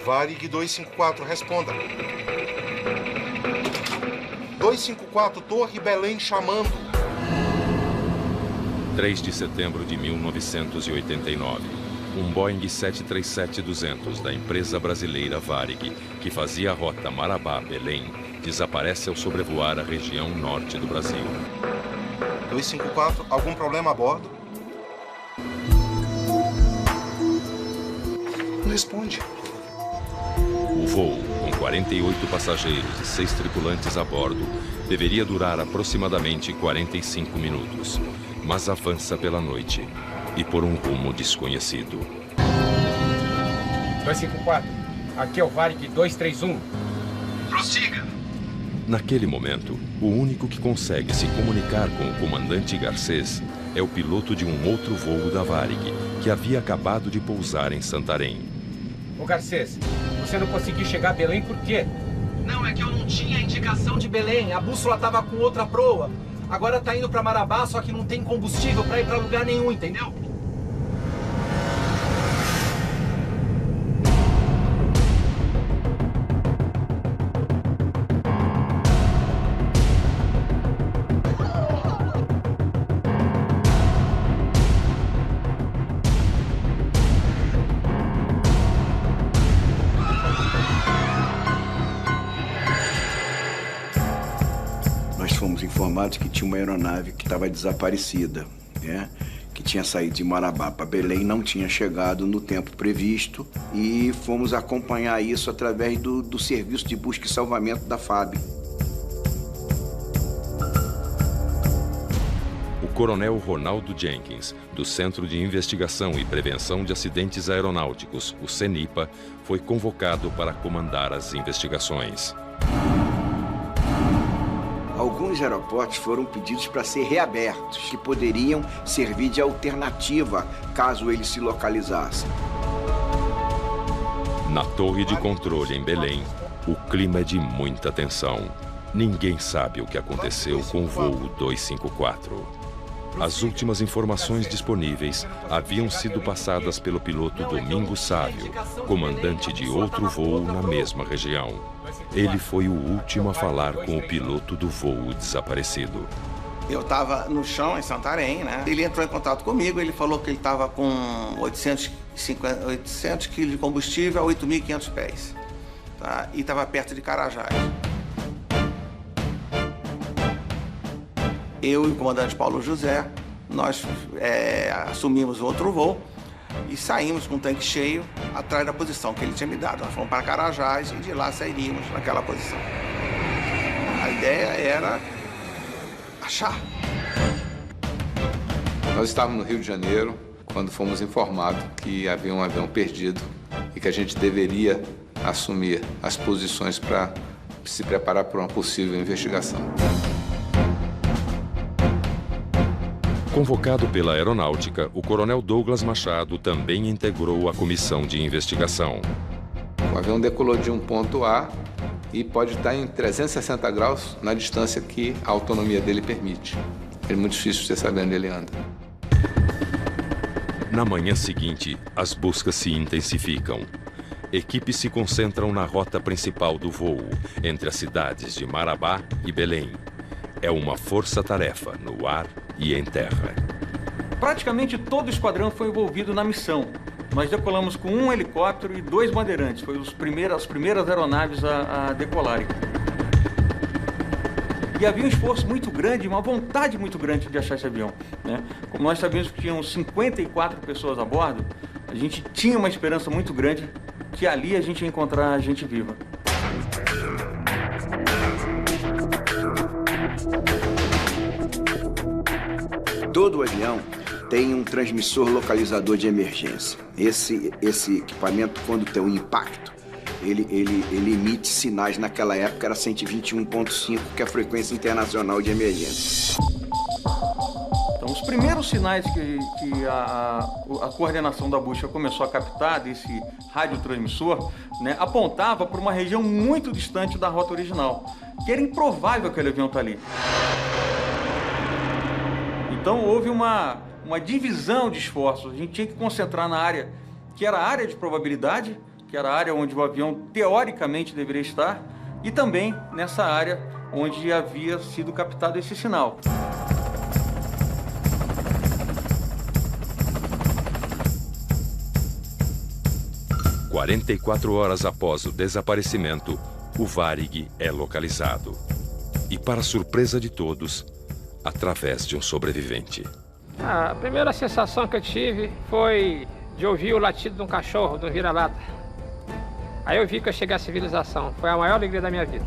Varig 254, responda. 254, Torre Belém chamando. 3 de setembro de 1989. Um Boeing 737-200 da empresa brasileira Varig, que fazia a rota Marabá-Belém, desaparece ao sobrevoar a região norte do Brasil. 254, algum problema a bordo? Não responde. O voo, com 48 passageiros e 6 tripulantes a bordo, deveria durar aproximadamente 45 minutos, mas avança pela noite e por um rumo desconhecido. 254, aqui é o Varig 231. Prossiga. Naquele momento, o único que consegue se comunicar com o comandante Garcês é o piloto de um outro voo da Varig, que havia acabado de pousar em Santarém. Ô Garcês, você não conseguiu chegar a Belém por quê? Não, é que eu não tinha indicação de Belém. A bússola tava com outra proa. Agora tá indo pra Marabá, só que não tem combustível pra ir pra lugar nenhum, entendeu? Fomos informados que tinha uma aeronave que estava desaparecida, né? Que tinha saído de Marabá para Belém, não tinha chegado no tempo previsto e fomos acompanhar isso através do serviço de busca e salvamento da FAB. O coronel Ronaldo Jenkins, do Centro de Investigação e Prevenção de Acidentes Aeronáuticos, o CENIPA, foi convocado para comandar as investigações. Alguns aeroportos foram pedidos para ser reabertos, que poderiam servir de alternativa caso eles se localizassem. Na torre de controle em Belém, o clima é de muita tensão. Ninguém sabe o que aconteceu com o voo 254. As últimas informações disponíveis haviam sido passadas pelo piloto Domingos Sávio, comandante de outro voo na mesma região. Ele foi o último a falar com o piloto do voo desaparecido. Eu estava no chão, em Santarém, né? Ele entrou em contato comigo, ele falou que ele estava com 800 quilos de combustível a 8.500 pés. Tá? E estava perto de Carajás. Eu e o comandante Paulo José, nós assumimos outro voo e saímos com o tanque cheio atrás da posição que ele tinha me dado. Nós fomos para Carajás e de lá sairíamos naquela posição. A ideia era achar. Nós estávamos no Rio de Janeiro quando fomos informados que havia um avião perdido e que a gente deveria assumir as posições para se preparar para uma possível investigação. Convocado pela Aeronáutica, o coronel Douglas Machado também integrou a comissão de investigação. O avião decolou de um ponto A e pode estar em 360 graus na distância que a autonomia dele permite. É muito difícil você saber onde ele anda. Na manhã seguinte, as buscas se intensificam. Equipes se concentram na rota principal do voo, entre as cidades de Marabá e Belém. É uma força-tarefa no ar e em terra. Praticamente todo o esquadrão foi envolvido na missão. Nós decolamos com um helicóptero e 2 bandeirantes. Foi as primeiras aeronaves a decolarem. E havia um esforço muito grande, uma vontade muito grande de achar esse avião, né? Como nós sabíamos que tinham 54 pessoas a bordo, a gente tinha uma esperança muito grande que ali a gente ia encontrar a gente viva. Todo o avião tem um transmissor localizador de emergência. Esse equipamento, quando tem um impacto, ele emite sinais. Naquela época era 121.5, que é a frequência internacional de emergência. Então, os primeiros sinais que a coordenação da busca começou a captar desse radiotransmissor, né, apontava para uma região muito distante da rota original, que era improvável aquele avião estar ali. Então, houve uma divisão de esforços. A gente tinha que concentrar na área que era a área de probabilidade, que era a área onde o avião teoricamente deveria estar, e também nessa área onde havia sido captado esse sinal. – 44 horas após o desaparecimento, o Varig é localizado. E, para surpresa de todos, através de um sobrevivente. A primeira sensação que eu tive foi de ouvir o latido de um cachorro, de um vira-lata. Aí eu vi que eu cheguei à civilização. Foi a maior alegria da minha vida.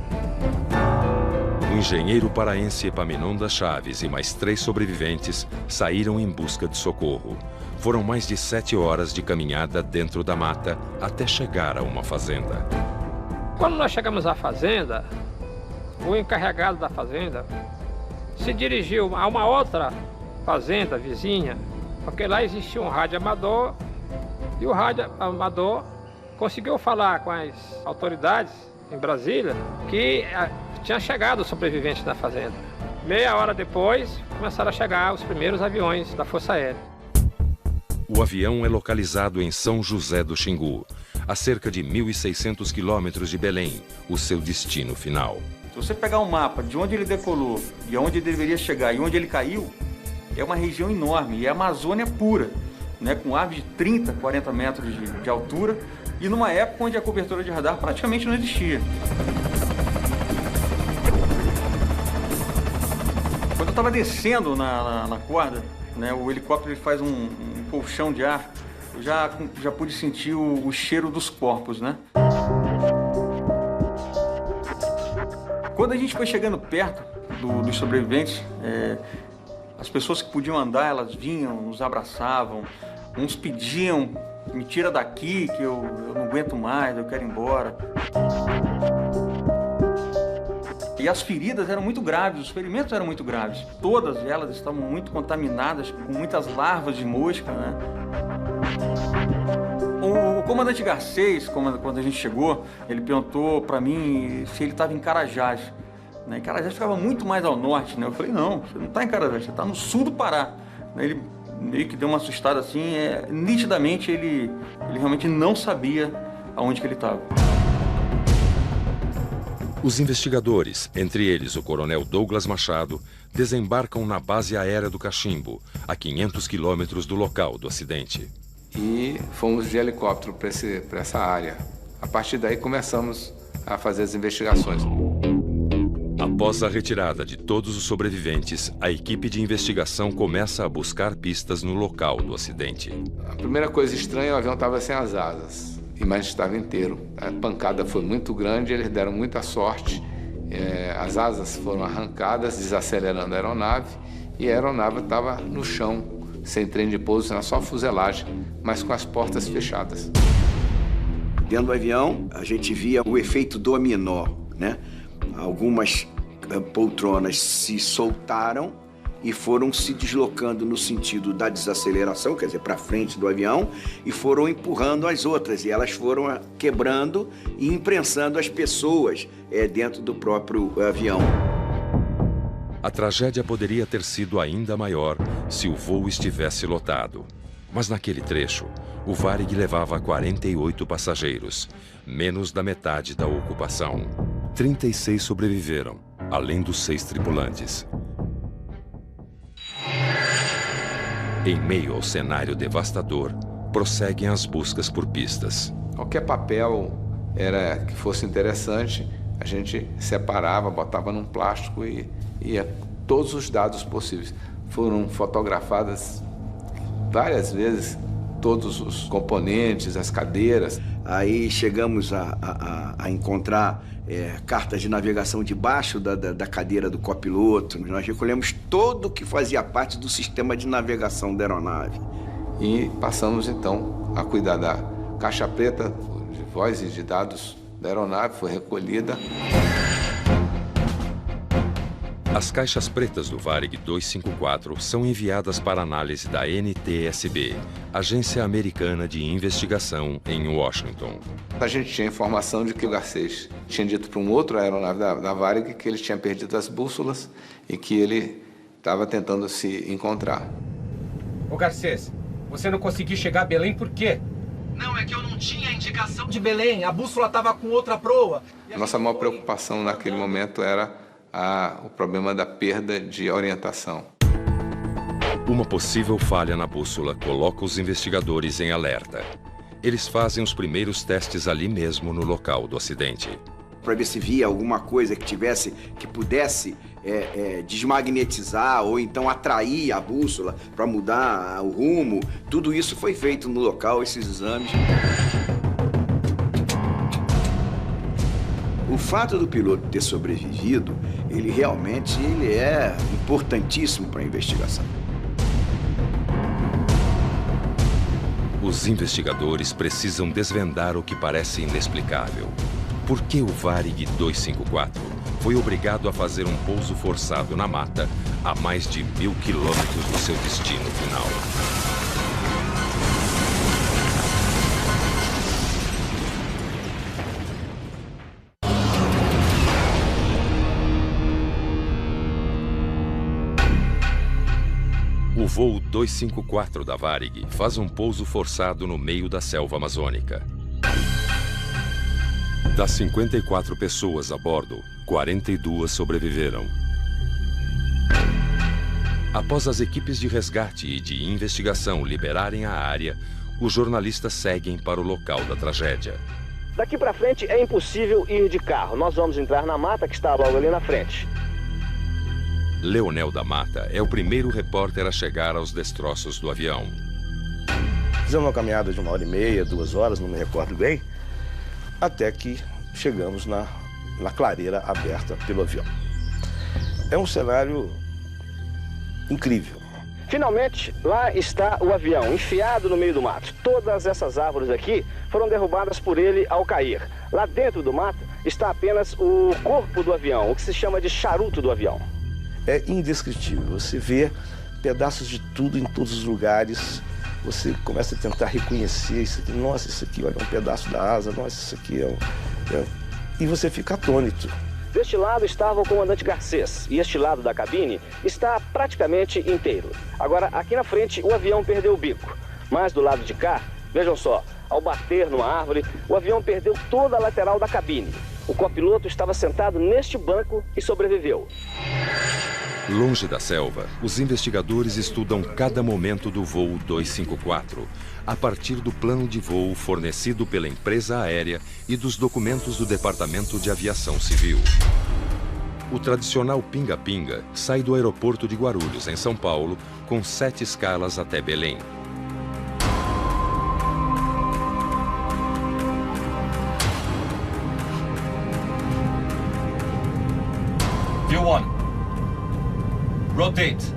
O engenheiro paraense Epaminondas Chaves e mais 3 sobreviventes saíram em busca de socorro. Foram mais de 7 horas de caminhada dentro da mata até chegar a uma fazenda. Quando nós chegamos à fazenda, o encarregado da fazenda se dirigiu a uma outra fazenda vizinha, porque lá existia um rádio amador e o rádio amador conseguiu falar com as autoridades em Brasília que tinha chegado os sobreviventes na fazenda. Meia hora depois, começaram a chegar os primeiros aviões da Força Aérea. O avião é localizado em São José do Xingu, a cerca de 1.600 quilômetros de Belém, o seu destino final. Se você pegar um mapa de onde ele decolou e onde ele deveria chegar e onde ele caiu, é uma região enorme, e é a Amazônia pura, né, com árvores de 30, 40 metros de altura, e numa época onde a cobertura de radar praticamente não existia. Quando eu estava descendo na corda, né, o helicóptero ele faz um colchão de ar, eu já pude sentir o cheiro dos corpos, né? Quando a gente foi chegando perto dos sobreviventes, as pessoas que podiam andar, elas vinham, nos abraçavam, uns pediam, me tira daqui que eu não aguento mais, eu quero ir embora. E as feridas eram muito graves, os ferimentos eram muito graves. Todas elas estavam muito contaminadas, com muitas larvas de mosca, né? O comandante Garcês, quando a gente chegou, ele perguntou para mim se ele estava em Carajás. Né? Carajás ficava muito mais ao norte, né? Eu falei, não, você não está em Carajás, você está no sul do Pará. Ele meio que deu uma assustada assim, nitidamente ele realmente não sabia aonde que ele estava. Os investigadores, entre eles o coronel Douglas Machado, desembarcam na base aérea do Cachimbo, a 500 quilômetros do local do acidente. E fomos de helicóptero para essa área. A partir daí começamos a fazer as investigações. Após a retirada de todos os sobreviventes, a equipe de investigação começa a buscar pistas no local do acidente. A primeira coisa estranha, o avião estava sem as asas, mas estava inteiro. A pancada foi muito grande, eles deram muita sorte. As asas foram arrancadas, desacelerando a aeronave, e a aeronave estava no chão, sem trem de pouso, era só fuselagem, mas com as portas fechadas. Dentro do avião, a gente via o efeito dominó, né? Algumas poltronas se soltaram e foram se deslocando no sentido da desaceleração, quer dizer, para frente do avião, e foram empurrando as outras, e elas foram quebrando e imprensando as pessoas dentro do próprio avião. A tragédia poderia ter sido ainda maior se o voo estivesse lotado. Mas naquele trecho, o Varig levava 48 passageiros, menos da metade da ocupação. 36 sobreviveram, além dos 6 tripulantes. Em meio ao cenário devastador, prosseguem as buscas por pistas. Qualquer papel que fosse interessante, a gente separava, botava num plástico e ia todos os dados possíveis. Foram fotografadas várias vezes todos os componentes, as cadeiras. Aí chegamos a encontrar cartas de navegação debaixo da cadeira do copiloto. Nós recolhemos tudo que fazia parte do sistema de navegação da aeronave. E passamos, então, a cuidar da caixa preta de voz e de dados da aeronave, foi recolhida. As caixas pretas do Varig 254 são enviadas para análise da NTSB, Agência Americana de Investigação, em Washington. A gente tinha informação de que o Garcês tinha dito para um outro aeronave da Varig que ele tinha perdido as bússolas e que ele estava tentando se encontrar. Ô Garcês, você não conseguiu chegar a Belém por quê? Não, é que eu não tinha indicação de Belém, a bússola estava com outra proa. Nossa maior preocupação naquele momento era o problema da perda de orientação. Uma possível falha na bússola coloca os investigadores em alerta. Eles fazem os primeiros testes ali mesmo no local do acidente. Para ver se via alguma coisa que pudesse desmagnetizar ou então atrair a bússola para mudar o rumo. Tudo isso foi feito no local, esses exames. O fato do piloto ter sobrevivido, ele realmente é importantíssimo para a investigação. Os investigadores precisam desvendar o que parece inexplicável. Por que o Varig 254 foi obrigado a fazer um pouso forçado na mata a mais de 1000 quilômetros do seu destino final? O voo 254 da Varig faz um pouso forçado no meio da selva amazônica. Das 54 pessoas a bordo, 42 sobreviveram. Após as equipes de resgate e de investigação liberarem a área, os jornalistas seguem para o local da tragédia. Daqui para frente é impossível ir de carro. Nós vamos entrar na mata que está logo ali na frente. Leonel da Mata é o primeiro repórter a chegar aos destroços do avião. Fizemos uma caminhada de 1h30, 2 horas, não me recordo bem, até que chegamos na clareira aberta pelo avião. É um cenário incrível. Finalmente, lá está o avião, enfiado no meio do mato. Todas essas árvores aqui foram derrubadas por ele ao cair. Lá dentro do mato está apenas o corpo do avião, o que se chama de charuto do avião. É indescritível. Você vê pedaços de tudo em todos os lugares. Você começa a tentar reconhecer isso aqui. Nossa, isso aqui, olha, é um pedaço da asa. Nossa, isso aqui E você fica atônito. Deste lado estava o comandante Garcês e este lado da cabine está praticamente inteiro. Agora, aqui na frente, o avião perdeu o bico. Mas do lado de cá, vejam só, ao bater numa árvore, o avião perdeu toda a lateral da cabine. O copiloto estava sentado neste banco e sobreviveu. Longe da selva, os investigadores estudam cada momento do voo 254, a partir do plano de voo fornecido pela empresa aérea e dos documentos do Departamento de Aviação Civil. O tradicional pinga-pinga sai do aeroporto de Guarulhos, em São Paulo, com 7 escalas até Belém. View 1. Rotate.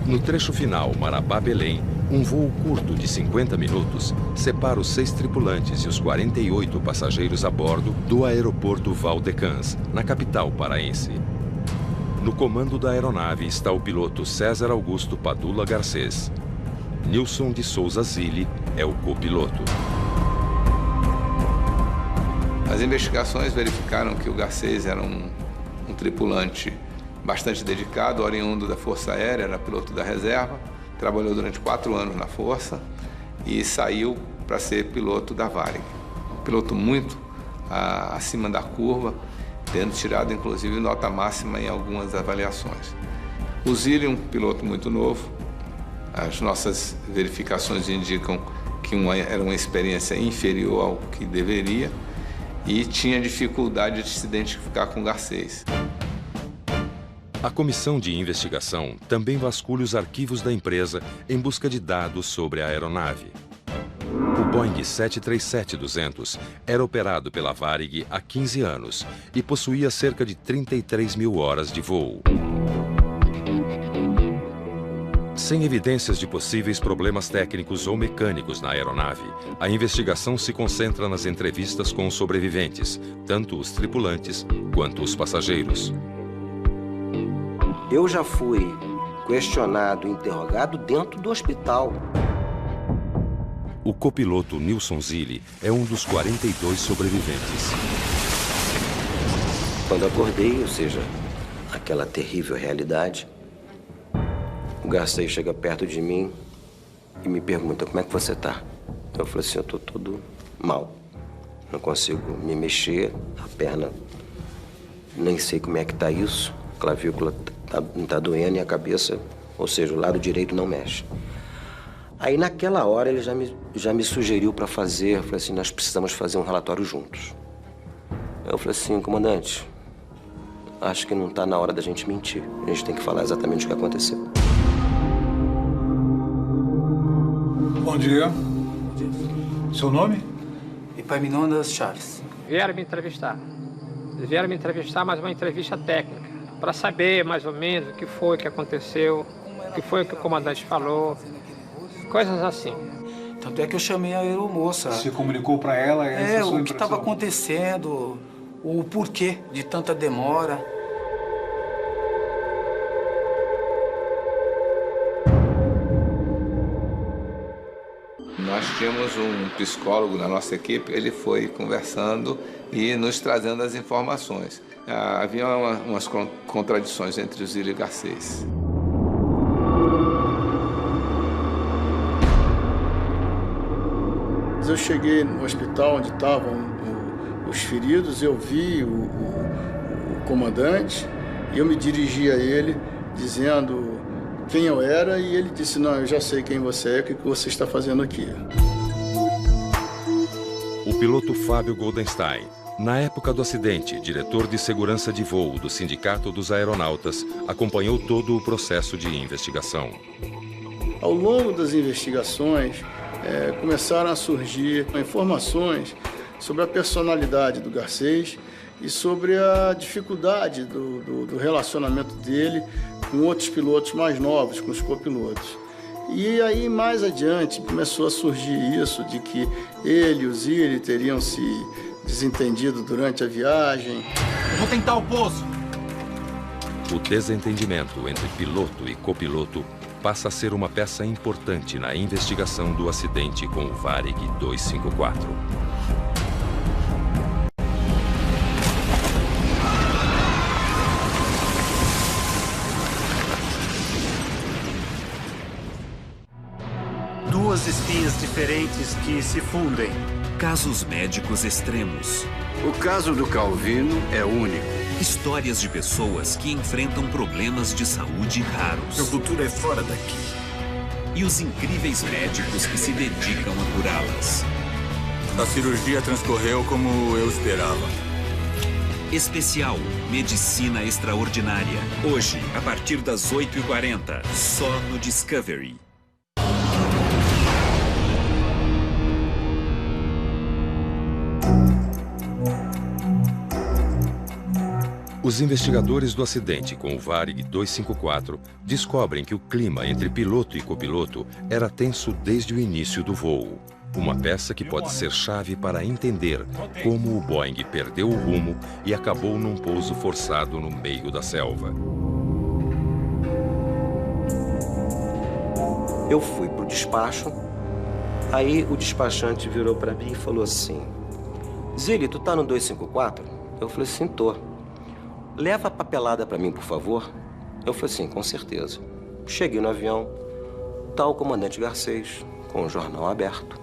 No trecho final, Marabá-Belém, um voo curto de 50 minutos separa os 6 tripulantes e os 48 passageiros a bordo do aeroporto Valdecans, na capital paraense. No comando da aeronave está o piloto César Augusto Padula Garcês. Nilson de Souza Zilli é o copiloto. As investigações verificaram que o Garcês era um tripulante bastante dedicado, oriundo da Força Aérea, era piloto da reserva, trabalhou durante 4 anos na Força e saiu para ser piloto da Varig. Um piloto muito acima da curva, tendo tirado inclusive nota máxima em algumas avaliações. O Zilli, um piloto muito novo, as nossas verificações indicam que era uma experiência inferior ao que deveria e tinha dificuldade de se identificar com o Garcês. A comissão de investigação também vasculha os arquivos da empresa em busca de dados sobre a aeronave. O Boeing 737-200 era operado pela Varig há 15 anos e possuía cerca de 33 mil horas de voo. Sem evidências de possíveis problemas técnicos ou mecânicos na aeronave, a investigação se concentra nas entrevistas com os sobreviventes, tanto os tripulantes quanto os passageiros. Eu já fui questionado e interrogado dentro do hospital. O copiloto Nilson Zilli é um dos 42 sobreviventes. Quando acordei, ou seja, aquela terrível realidade, o Garcês chega perto de mim e me pergunta: como é que você tá? Eu falei assim: eu tô todo mal. Não consigo me mexer, a perna, nem sei como é que tá isso. A clavícula tá doendo e a cabeça, ou seja, o lado direito não mexe. Aí naquela hora ele já me sugeriu para fazer, eu falei assim: nós precisamos fazer um relatório juntos. Eu falei assim: comandante, acho que não tá na hora da gente mentir. A gente tem que falar exatamente o que aconteceu. Bom dia. Seu nome? Epaminondas Charles. Vieram me entrevistar. Eles vieram me entrevistar, mas uma entrevista técnica, para saber mais ou menos o que foi que aconteceu, o que foi que o comandante falou, coisas assim. Tanto é que eu chamei a aeromoça. Você comunicou para ela essa sua o que estava impressão? acontecendo, o porquê de tanta demora. Nós tínhamos um psicólogo na nossa equipe, ele foi conversando e nos trazendo as informações. Havia umas contradições entre o Zilli e o Garcês. Eu cheguei no hospital onde estavam os feridos, eu vi o comandante e eu me dirigi a ele dizendo quem eu era e ele disse: não, eu já sei quem você é, o que você está fazendo aqui. O piloto Fábio Goldenstein, na época do acidente, diretor de segurança de voo do Sindicato dos Aeronautas, acompanhou todo o processo de investigação. Ao longo das investigações, começaram a surgir informações sobre a personalidade do Garcês e sobre a dificuldade do relacionamento dele com outros pilotos mais novos, com os copilotos. E aí, mais adiante, começou a surgir isso de que ele e o Zilli teriam se desentendido durante a viagem. Eu vou tentar o pouso. O desentendimento entre piloto e copiloto passa a ser uma peça importante na investigação do acidente com o Varig 254. Duas espinhas diferentes que se fundem. Casos médicos extremos. O caso do Calvino é único. Histórias de pessoas que enfrentam problemas de saúde raros. Meu futuro é fora daqui. E os incríveis médicos que se dedicam a curá-las. A cirurgia transcorreu como eu esperava. Especial Medicina Extraordinária. Hoje, a partir das 8h40, só no Discovery. Os investigadores do acidente com o Varig 254 descobrem que o clima entre piloto e copiloto era tenso desde o início do voo. Uma peça que pode ser chave para entender como o Boeing perdeu o rumo e acabou num pouso forçado no meio da selva. Eu fui pro despacho, aí o despachante virou para mim e falou assim: Zilli, tu tá no 254? Eu falei assim: tô. Leva a papelada para mim, por favor. Eu falei assim: com certeza. Cheguei no avião, tá o comandante Garcês, com o jornal aberto.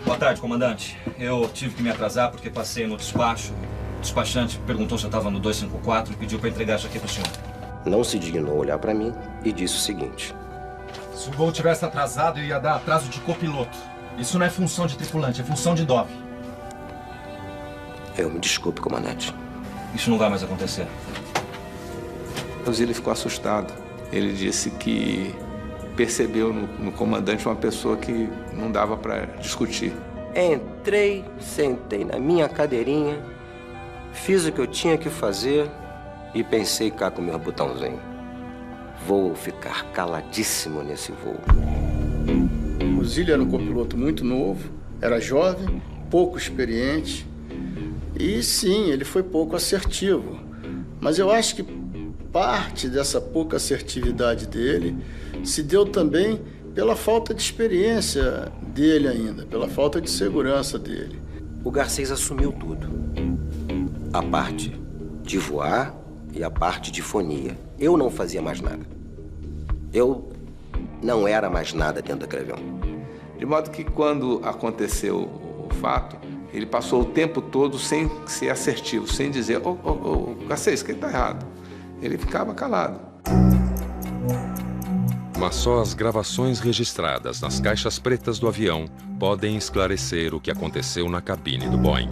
Boa tarde, comandante. Eu tive que me atrasar porque passei no despacho. O despachante perguntou se eu estava no 254 e pediu para entregar isso aqui para o senhor. Não se dignou olhar para mim e disse o seguinte: se o voo tivesse atrasado, ia dar atraso de copiloto. Isso não é função de tripulante, é função de DOV. Eu me desculpe, comandante. Isso não vai mais acontecer. O Zilli ficou assustado. Ele disse que percebeu no comandante uma pessoa que não dava para discutir. Entrei, sentei na minha cadeirinha, fiz o que eu tinha que fazer e pensei cá com o meu botãozinho. Vou ficar caladíssimo nesse voo. O Zílio era um copiloto muito novo, era jovem, pouco experiente e sim, ele foi pouco assertivo. Mas eu acho que parte dessa pouca assertividade dele se deu também pela falta de experiência dele ainda, pela falta de segurança dele. O Garcês assumiu tudo. A parte de voar e a parte de fonia. Eu não fazia mais nada. Eu não era mais nada dentro daquele avião. De modo que quando aconteceu o fato, ele passou o tempo todo sem ser assertivo, sem dizer, Garcês, que está errado. Ele ficava calado. Mas só as gravações registradas nas caixas pretas do avião podem esclarecer o que aconteceu na cabine do Boeing.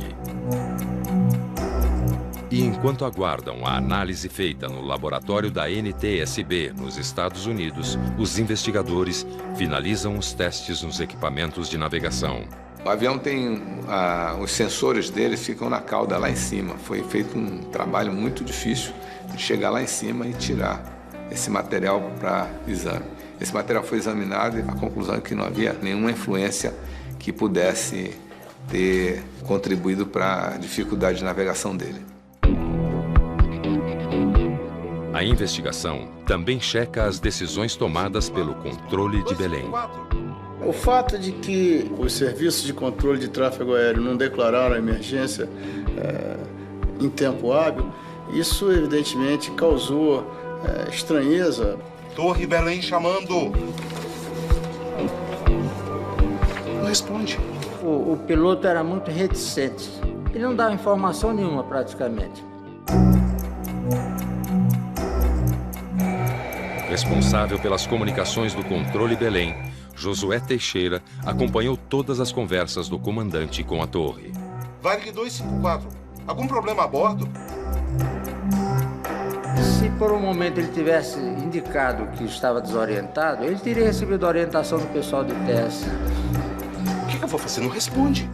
E enquanto aguardam a análise feita no laboratório da NTSB, nos Estados Unidos, os investigadores finalizam os testes nos equipamentos de navegação. O avião tem... os sensores dele ficam na cauda lá em cima. Foi feito um trabalho muito difícil de chegar lá em cima e tirar esse material para exame. Esse material foi examinado e a conclusão é que não havia nenhuma influência que pudesse ter contribuído para a dificuldade de navegação dele. A investigação também checa as decisões tomadas pelo controle de Belém. O fato de que os serviços de controle de tráfego aéreo não declararam a emergência em tempo hábil, isso evidentemente causou estranheza. Torre Belém chamando. Não responde. O piloto era muito reticente. Ele não dava informação nenhuma praticamente. Responsável pelas comunicações do controle Belém, Josué Teixeira acompanhou todas as conversas do comandante com a torre. Varig 254, algum problema a bordo? Se por um momento ele tivesse indicado que estava desorientado, ele teria recebido a orientação do pessoal do ITS. O que eu vou fazer? Não responde.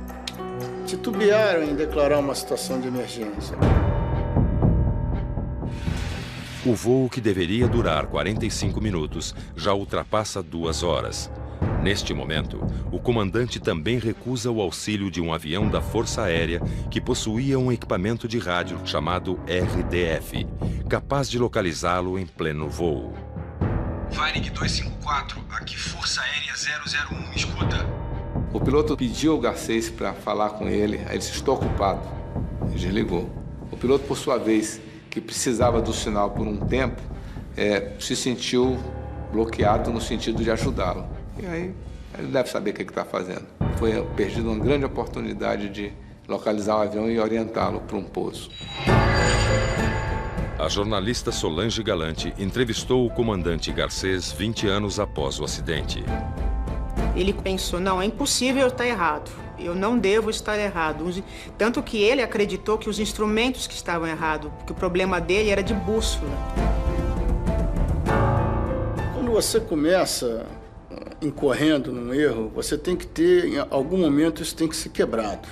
Titubearam em declarar uma situação de emergência. O voo, que deveria durar 45 minutos, já ultrapassa 2 horas. Neste momento, o comandante também recusa o auxílio de um avião da Força Aérea que possuía um equipamento de rádio chamado RDF, capaz de localizá-lo em pleno voo. Varig 254, aqui Força Aérea 001, escuta. O piloto pediu ao Garcês para falar com ele, aí ele disse, estou ocupado. Ele desligou. O piloto, por sua vez, que precisava do sinal por um tempo, se sentiu bloqueado no sentido de ajudá-lo. E aí, ele deve saber o que está fazendo. Foi perdida uma grande oportunidade de localizar o avião e orientá-lo para um pouso. A jornalista Solange Galante entrevistou o comandante Garcês 20 anos após o acidente. Ele pensou, não, é impossível eu estar errado. Eu não devo estar errado. Tanto que ele acreditou que os instrumentos que estavam errados, porque o problema dele era de bússola. Quando você começa incorrendo num erro, você tem que ter, em algum momento, isso tem que ser quebrado.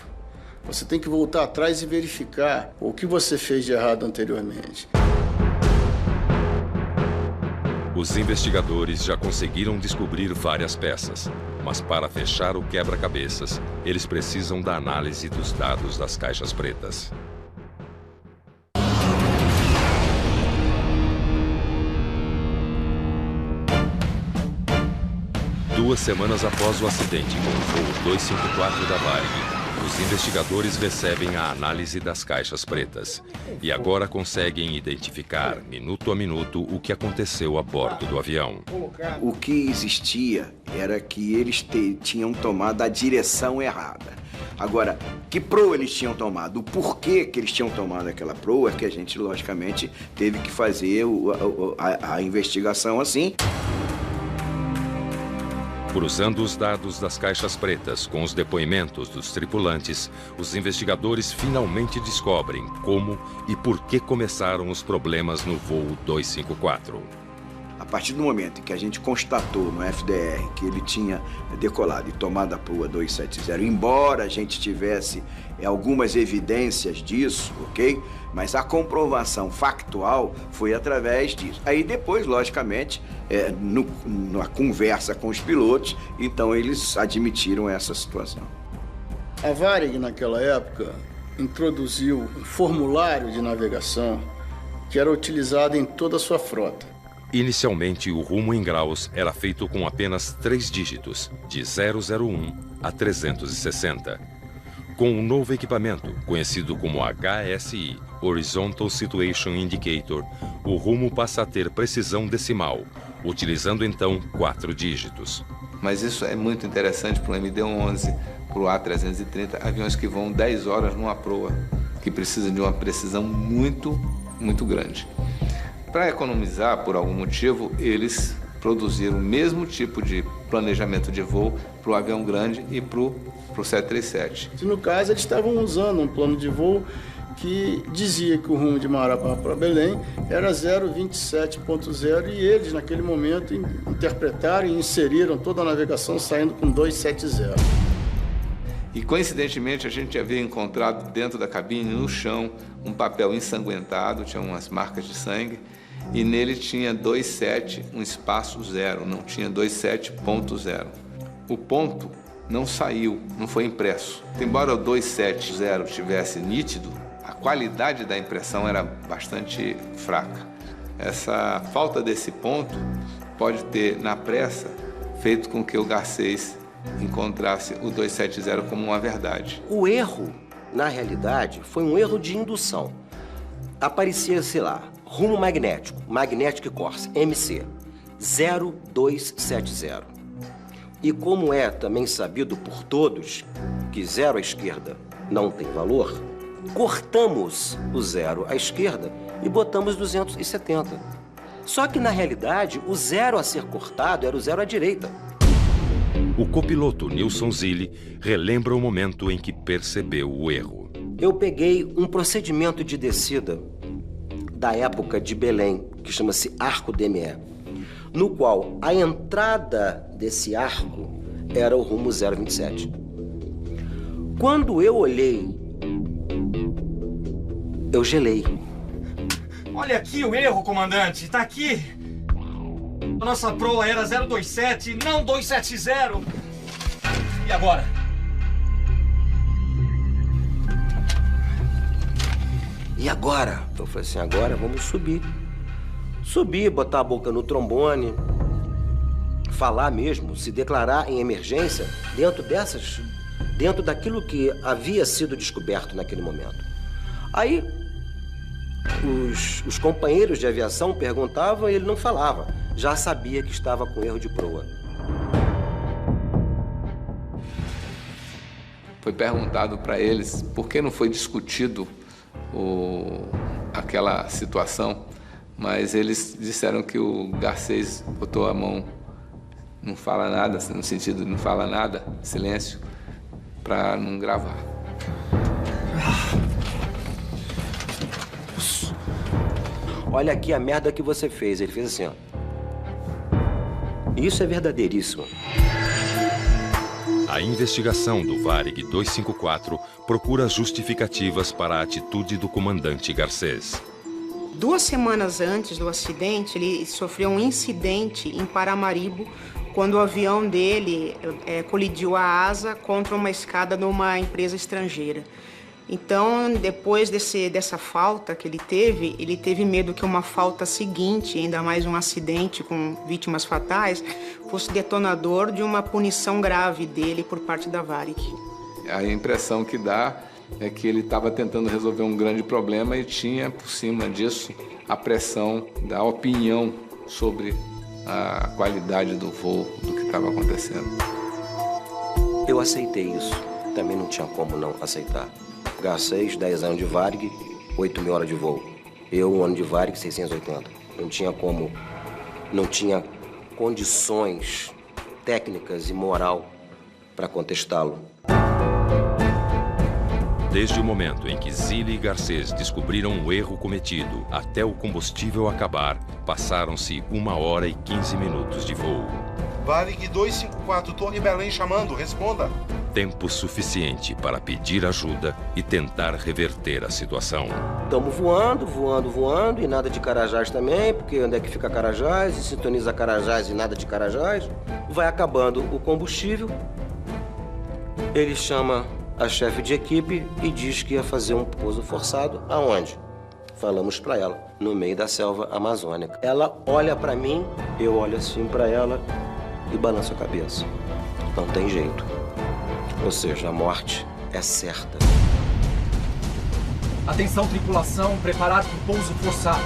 Você tem que voltar atrás e verificar o que você fez de errado anteriormente. Os investigadores já conseguiram descobrir várias peças, mas para fechar o quebra-cabeças, eles precisam da análise dos dados das caixas pretas. Duas semanas após o acidente com o voo 254 da Varig, os investigadores recebem a análise das caixas pretas e agora conseguem identificar, minuto a minuto, o que aconteceu a bordo do avião. O que existia era que eles tinham tomado a direção errada. Agora, que proa eles tinham tomado? O porquê que eles tinham tomado aquela proa é que a gente, logicamente, teve que fazer a investigação assim. Cruzando os dados das caixas pretas com os depoimentos dos tripulantes, os investigadores finalmente descobrem como e por que começaram os problemas no voo 254. A partir do momento em que a gente constatou no FDR que ele tinha decolado e tomado a proa 270, embora a gente tivesse algumas evidências disso, ok? Mas a comprovação factual foi através disso. Aí depois, logicamente, na conversa com os pilotos, então eles admitiram essa situação. A Varig, naquela época, introduziu um formulário de navegação que era utilizado em toda a sua frota. Inicialmente, o rumo em graus era feito com apenas 3 dígitos, de 001 a 360. Com o novo equipamento, conhecido como HSI, Horizontal Situation Indicator, o rumo passa a ter precisão decimal, utilizando então 4 dígitos. Mas isso é muito interessante para o MD-11, para o A330, aviões que vão 10 horas numa proa, que precisam de uma precisão muito grande. Para economizar, por algum motivo, eles produziram o mesmo tipo de planejamento de voo para o avião grande e para o 737. No caso, eles estavam usando um plano de voo que dizia que o rumo de Marabá para Belém era 027.0 e eles, naquele momento, interpretaram e inseriram toda a navegação saindo com 270. E, coincidentemente, a gente havia encontrado dentro da cabine, no chão, um papel ensanguentado, tinha umas marcas de sangue, e nele tinha 27, um espaço 0, não tinha 27.0. O ponto não saiu, não foi impresso. Embora o 270 estivesse nítido, a qualidade da impressão era bastante fraca. Essa falta desse ponto pode ter, na pressa, feito com que o Garcês encontrasse o 270 como uma verdade. O erro, na realidade, foi um erro de indução. Aparecia, sei lá, rumo magnético, Magnetic Course, MC, 0270. E como é também sabido por todos que 0 à esquerda não tem valor, cortamos o 0 à esquerda e botamos 270. Só que, na realidade, o 0 a ser cortado era o 0 à direita. O copiloto Nilson Zilli relembra o momento em que percebeu o erro. Eu peguei um procedimento de descida da época de Belém, que chama-se Arco DME, no qual a entrada desse arco era o rumo 027. Quando eu olhei, eu gelei. Olha aqui o erro, comandante. Tá aqui. A nossa proa era 027, não 270. E agora? E agora? Eu falei assim, agora vamos subir. Subir, botar a boca no trombone, falar mesmo, se declarar em emergência dentro daquilo que havia sido descoberto naquele momento. Aí, os companheiros de aviação perguntavam e ele não falava. Já sabia que estava com erro de proa. Foi perguntado para eles por que não foi discutido aquela situação, mas eles disseram que o Garcês botou a mão, não fala nada, no sentido de não fala nada, silêncio, para não gravar. Olha aqui a merda que você fez. Ele fez assim, ó. Isso é verdadeiríssimo. A investigação do Varig 254 procura justificativas para a atitude do comandante Garcês. 2 semanas antes do acidente, ele sofreu um incidente em Paramaribo, quando o avião dele colidiu a asa contra uma escada numa empresa estrangeira. Então, depois dessa falta que ele teve medo que uma falta seguinte, ainda mais um acidente com vítimas fatais, fosse detonador de uma punição grave dele por parte da Varig. A impressão que dá é que ele estava tentando resolver um grande problema e tinha, por cima disso, a pressão da opinião sobre a qualidade do voo, do que estava acontecendo. Eu aceitei isso. Também não tinha como não aceitar. Garcês, 10 anos de Varig, 8.000 horas de voo. Eu, 1 ano de Varig, 680. Não tinha como, não tinha condições técnicas e moral para contestá-lo. Desde o momento em que Zilli e Garcês descobriram o erro cometido até o combustível acabar, passaram-se 1 hora e 15 minutos de voo. Varig 254, Torre Belém chamando, responda. Tempo suficiente para pedir ajuda e tentar reverter a situação. Estamos voando e nada de Carajás também, porque onde é que fica Carajás? E sintoniza Carajás e nada de Carajás. Vai acabando o combustível. Ele chama a chefe de equipe e diz que ia fazer um pouso forçado. Aonde? Falamos para ela, no meio da selva amazônica. Ela olha para mim, eu olho assim para ela e balanço a cabeça. Não tem jeito. Ou seja, a morte é certa. Atenção, tripulação, preparar para o pouso forçado.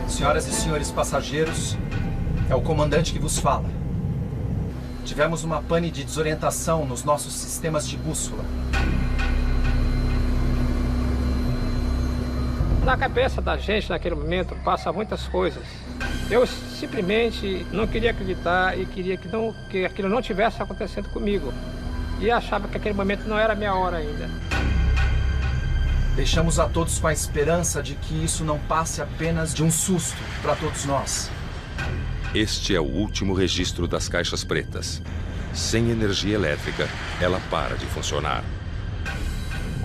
Senhoras e senhores passageiros, é o comandante que vos fala. Tivemos uma pane de desorientação nos nossos sistemas de bússola. Na cabeça da gente, naquele momento, passa muitas coisas. Eu simplesmente não queria acreditar e queria que aquilo não tivesse acontecendo comigo. E achava que aquele momento não era a minha hora ainda. Deixamos a todos com a esperança de que isso não passe apenas de um susto para todos nós. Este é o último registro das caixas pretas. Sem energia elétrica, ela para de funcionar.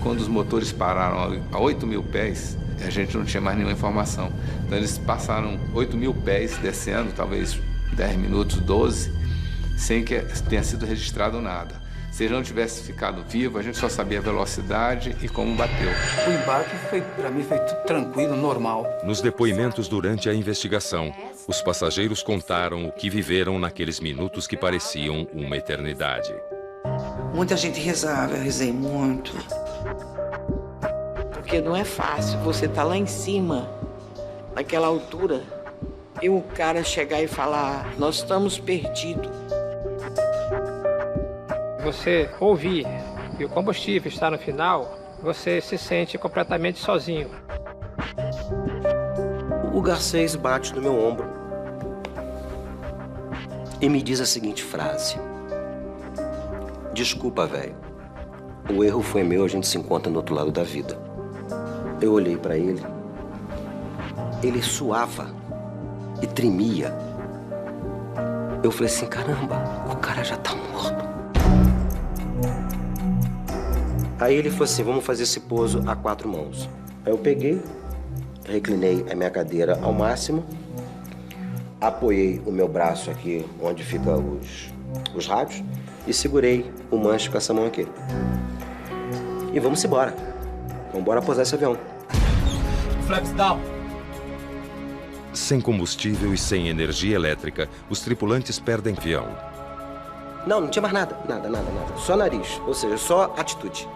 Quando os motores pararam a 8.000 pés, a gente não tinha mais nenhuma informação. Então eles passaram 8.000 pés descendo, talvez 10 minutos, 12, sem que tenha sido registrado nada. Se ele não tivesse ficado vivo, a gente só sabia a velocidade e como bateu. O embarque para mim foi tudo tranquilo, normal. Nos depoimentos durante a investigação, os passageiros contaram o que viveram naqueles minutos que pareciam uma eternidade. Muita gente rezava, eu rezei muito. Porque não é fácil você estar lá em cima, naquela altura, e o cara chegar e falar, nós estamos perdidos. Você ouvir que o combustível está no final, você se sente completamente sozinho. O Garcês bate no meu ombro e me diz a seguinte frase. Desculpa, velho. O erro foi meu, a gente se encontra no outro lado da vida. Eu olhei para ele. Ele suava e tremia. Eu falei assim, caramba, o cara já tá morto. Aí ele falou assim, vamos fazer esse pouso a 4 mãos. Aí eu peguei, reclinei a minha cadeira ao máximo, apoiei o meu braço aqui onde ficam os rádios e segurei o manche com essa mão aqui. E vamos embora. Vamos embora pousar esse avião. Flaps down. Sem combustível e sem energia elétrica, os tripulantes perdem avião. Não tinha mais nada. Só nariz, ou seja, só atitude.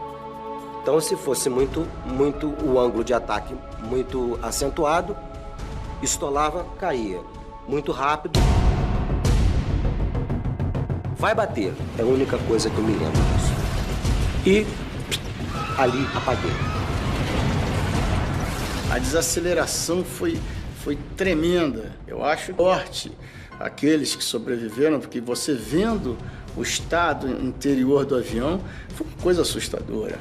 Então, se fosse muito o ângulo de ataque muito acentuado, estolava, caía. Muito rápido. Vai bater. É a única coisa que eu me lembro disso. E ali apaguei. A desaceleração foi tremenda. Eu acho forte aqueles que sobreviveram, porque você vendo o estado interior do avião, foi uma coisa assustadora.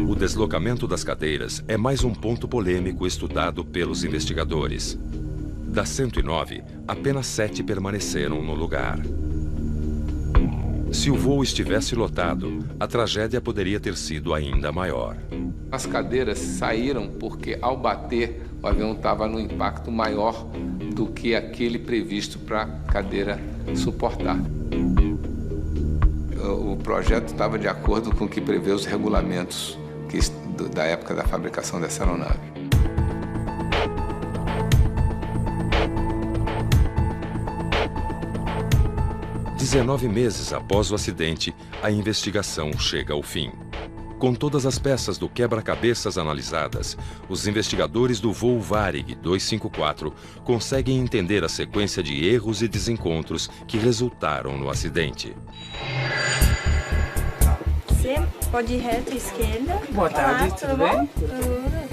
O deslocamento das cadeiras é mais um ponto polêmico estudado pelos investigadores. Das 109, apenas 7 permaneceram no lugar. Se o voo estivesse lotado, a tragédia poderia ter sido ainda maior. As cadeiras saíram porque, ao bater, o avião estava no impacto maior do que aquele previsto para a cadeira suportar. O projeto estava de acordo com o que prevê os regulamentos da época da fabricação dessa aeronave. "19 meses após o acidente, a investigação chega ao fim. Com todas as peças do quebra-cabeças analisadas, os investigadores do voo Varig 254 conseguem entender a sequência de erros e desencontros que resultaram no acidente. você. Pode ir reto, esquerda. Boa tarde, Olá, tudo bem? Tudo.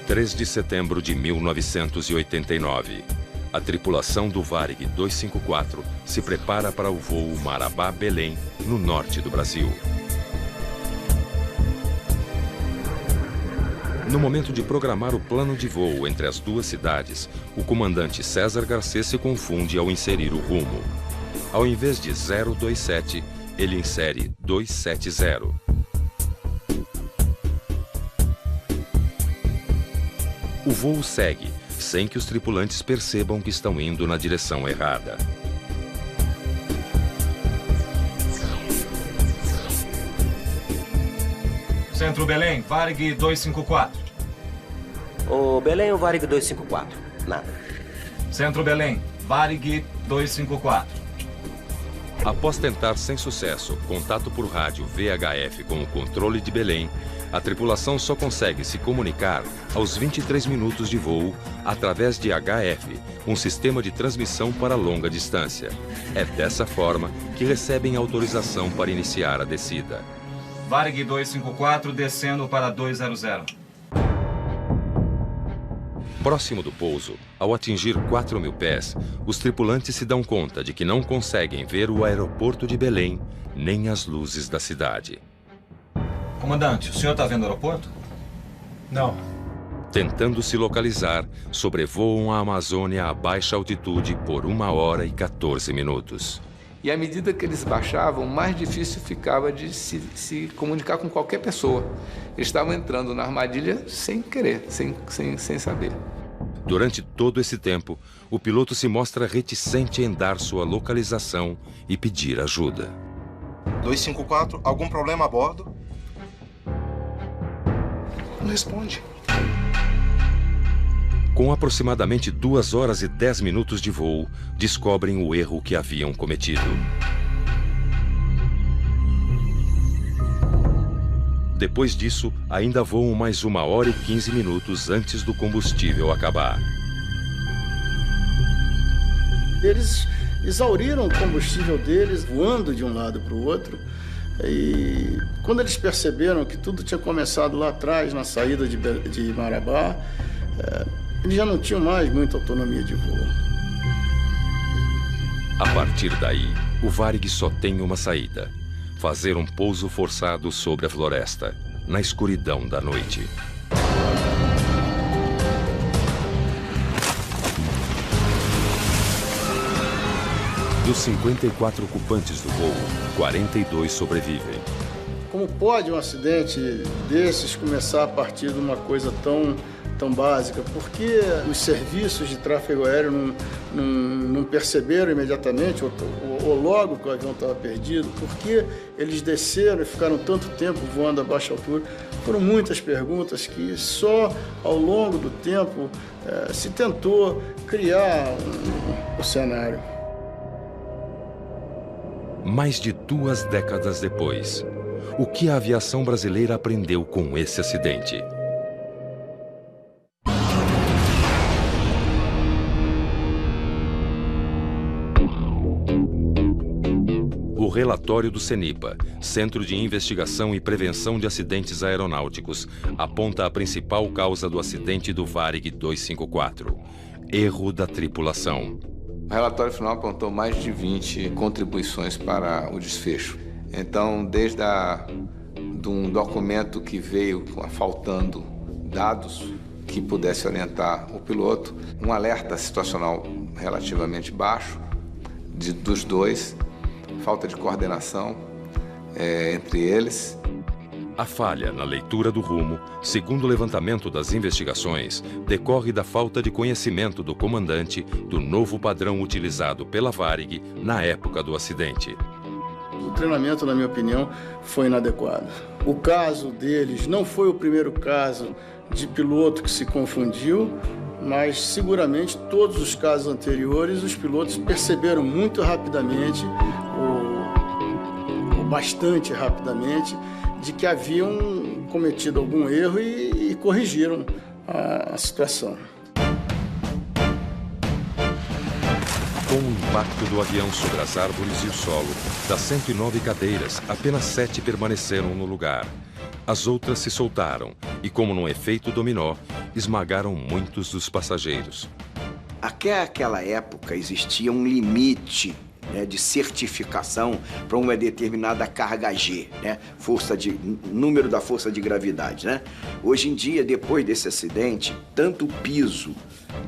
3 de setembro de 1989. A tripulação do Varig 254 se prepara para o voo Marabá-Belém, no norte do Brasil. No momento de programar o plano de voo entre as duas cidades, o comandante César Garcês se confunde ao inserir o rumo. Ao invés de 027, ele insere 270. O voo segue, sem que os tripulantes percebam que estão indo na direção errada. Centro Belém, Varig 254. Ô, Belém, o Varig 254. Nada. Centro Belém, Varig 254. Após tentar sem sucesso contato por rádio VHF com o controle de Belém, a tripulação só consegue se comunicar aos 23 minutos de voo através de HF, um sistema de transmissão para longa distância. É dessa forma que recebem autorização para iniciar a descida. Varig 254 descendo para 200. Próximo do pouso, ao atingir 4.000 pés, os tripulantes se dão conta de que não conseguem ver o aeroporto de Belém, nem as luzes da cidade. Comandante, o senhor está vendo o aeroporto? Não. Tentando se localizar, sobrevoam a Amazônia a baixa altitude por 1 hora e 14 minutos. E à medida que eles baixavam, mais difícil ficava de se comunicar com qualquer pessoa. Eles estavam entrando na armadilha sem querer, sem saber. Durante todo esse tempo, o piloto se mostra reticente em dar sua localização e pedir ajuda. 254, algum problema a bordo? Não responde. Com aproximadamente 2 horas e 10 minutos de voo, descobrem o erro que haviam cometido. Depois disso, ainda voam mais 1 hora e 15 minutos antes do combustível acabar. Eles exauriram o combustível deles, voando de um lado para o outro. E quando eles perceberam que tudo tinha começado lá atrás, na saída de Marabá, eles já não tinham mais muita autonomia de voo. A partir daí, o Varig só tem uma saída: fazer um pouso forçado sobre a floresta, na escuridão da noite. Dos 54 ocupantes do voo, 42 sobrevivem. Como pode um acidente desses começar a partir de uma coisa tão básica? Por que os serviços de tráfego aéreo não perceberam imediatamente, ou logo que o avião estava perdido? Por que eles desceram e ficaram tanto tempo voando a baixa altura? Foram muitas perguntas que só ao longo do tempo se tentou criar o cenário. Mais de 2 décadas depois, o que a aviação brasileira aprendeu com esse acidente? O relatório do CENIPA, Centro de Investigação e Prevenção de Acidentes Aeronáuticos, aponta a principal causa do acidente do Varig 254: erro da tripulação. O relatório final apontou mais de 20 contribuições para o desfecho. Então, desde de um documento que veio faltando dados que pudesse orientar o piloto, um alerta situacional relativamente baixo dos dois, falta de coordenação entre eles. A falha na leitura do rumo, segundo o levantamento das investigações, decorre da falta de conhecimento do comandante do novo padrão utilizado pela Varig na época do acidente. O treinamento, na minha opinião, foi inadequado. O caso deles não foi o primeiro caso de piloto que se confundiu, mas seguramente todos os casos anteriores os pilotos perceberam muito rapidamente, ou bastante rapidamente, de que haviam cometido algum erro e corrigiram a situação. Com o impacto do avião sobre as árvores e o solo, das 109 cadeiras, apenas 7 permaneceram no lugar. As outras se soltaram e, como num efeito dominó, esmagaram muitos dos passageiros. Até aquela época existia um limite, né, de certificação para uma determinada carga G, né, número da força de gravidade, né? Hoje em dia, depois desse acidente, tanto o piso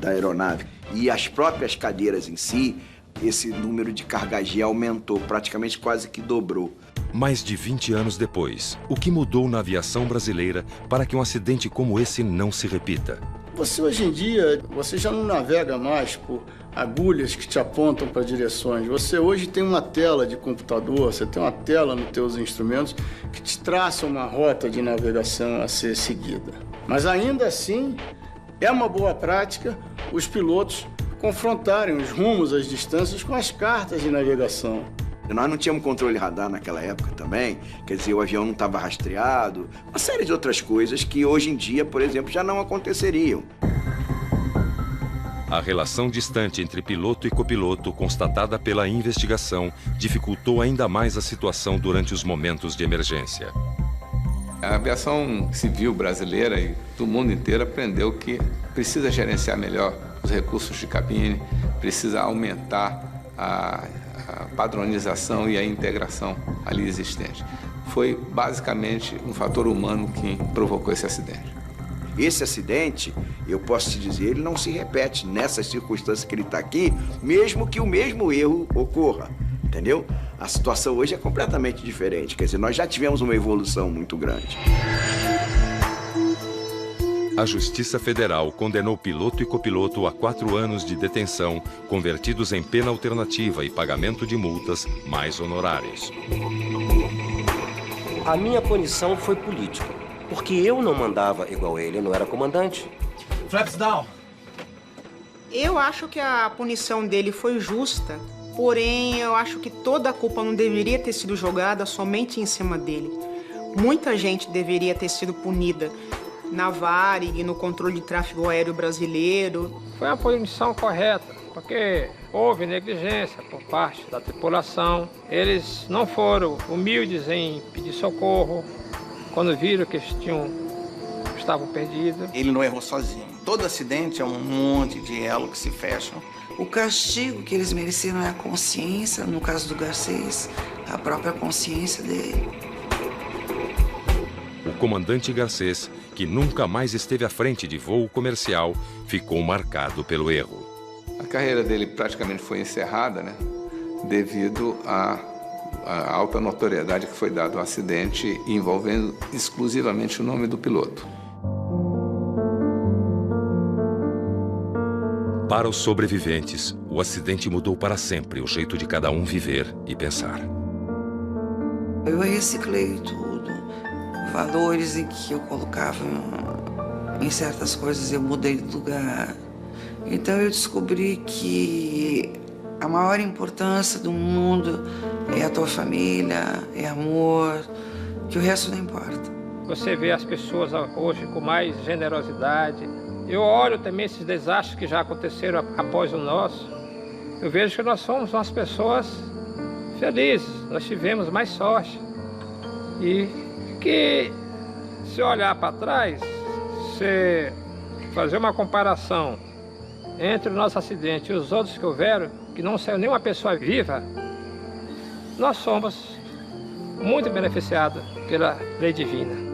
da aeronave e as próprias cadeiras em si, esse número de carga G aumentou, praticamente quase que dobrou. Mais de 20 anos depois, o que mudou na aviação brasileira para que um acidente como esse não se repita? Você hoje em dia, você já não navega mais por agulhas que te apontam para direções. Você hoje tem uma tela de computador, você tem uma tela nos teus instrumentos que te traça uma rota de navegação a ser seguida. Mas ainda assim, é uma boa prática os pilotos confrontarem os rumos, as distâncias com as cartas de navegação. Nós não tínhamos controle radar naquela época também, quer dizer, o avião não estava rastreado, uma série de outras coisas que hoje em dia, por exemplo, já não aconteceriam. A relação distante entre piloto e copiloto, constatada pela investigação, dificultou ainda mais a situação durante os momentos de emergência. A aviação civil brasileira e do mundo inteiro aprendeu que precisa gerenciar melhor os recursos de cabine, precisa aumentar a padronização e a integração ali existente. Foi basicamente um fator humano que provocou esse acidente. Esse acidente, eu posso te dizer, ele não se repete nessas circunstâncias que ele está aqui, mesmo que o mesmo erro ocorra, entendeu? A situação hoje é completamente diferente, quer dizer, nós já tivemos uma evolução muito grande. A Justiça Federal condenou piloto e copiloto a 4 anos de detenção, convertidos em pena alternativa e pagamento de multas mais honorários. A minha punição foi política, porque eu não mandava igual ele, eu não era comandante. Flaps down! Eu acho que a punição dele foi justa, porém eu acho que toda a culpa não deveria ter sido jogada somente em cima dele. Muita gente deveria ter sido punida na Varig, no controle de tráfego aéreo brasileiro. Foi uma punição correta, porque houve negligência por parte da tripulação. Eles não foram humildes em pedir socorro quando viram que estavam perdidos. Ele não errou sozinho. Todo acidente é um monte de elo que se fecham. O castigo que eles mereceram é a consciência, no caso do Garcês, a própria consciência dele. O comandante Garcês, que nunca mais esteve à frente de voo comercial, ficou marcado pelo erro. A carreira dele praticamente foi encerrada, né, devido à alta notoriedade que foi dada ao acidente envolvendo exclusivamente o nome do piloto. Para os sobreviventes, o acidente mudou para sempre o jeito de cada um viver e pensar. Eu reciclei tudo. Valores em que eu colocava em certas coisas, eu mudei de lugar. Então eu descobri que a maior importância do mundo é a tua família, é amor, que o resto não importa. Você vê as pessoas hoje com mais generosidade. Eu olho também esses desastres que já aconteceram após o nosso. Eu vejo que nós somos umas pessoas felizes, nós tivemos mais sorte. E que, se olhar para trás, se fazer uma comparação entre o nosso acidente e os outros que houveram, que não saiu nenhuma pessoa viva, nós somos muito beneficiados pela lei divina.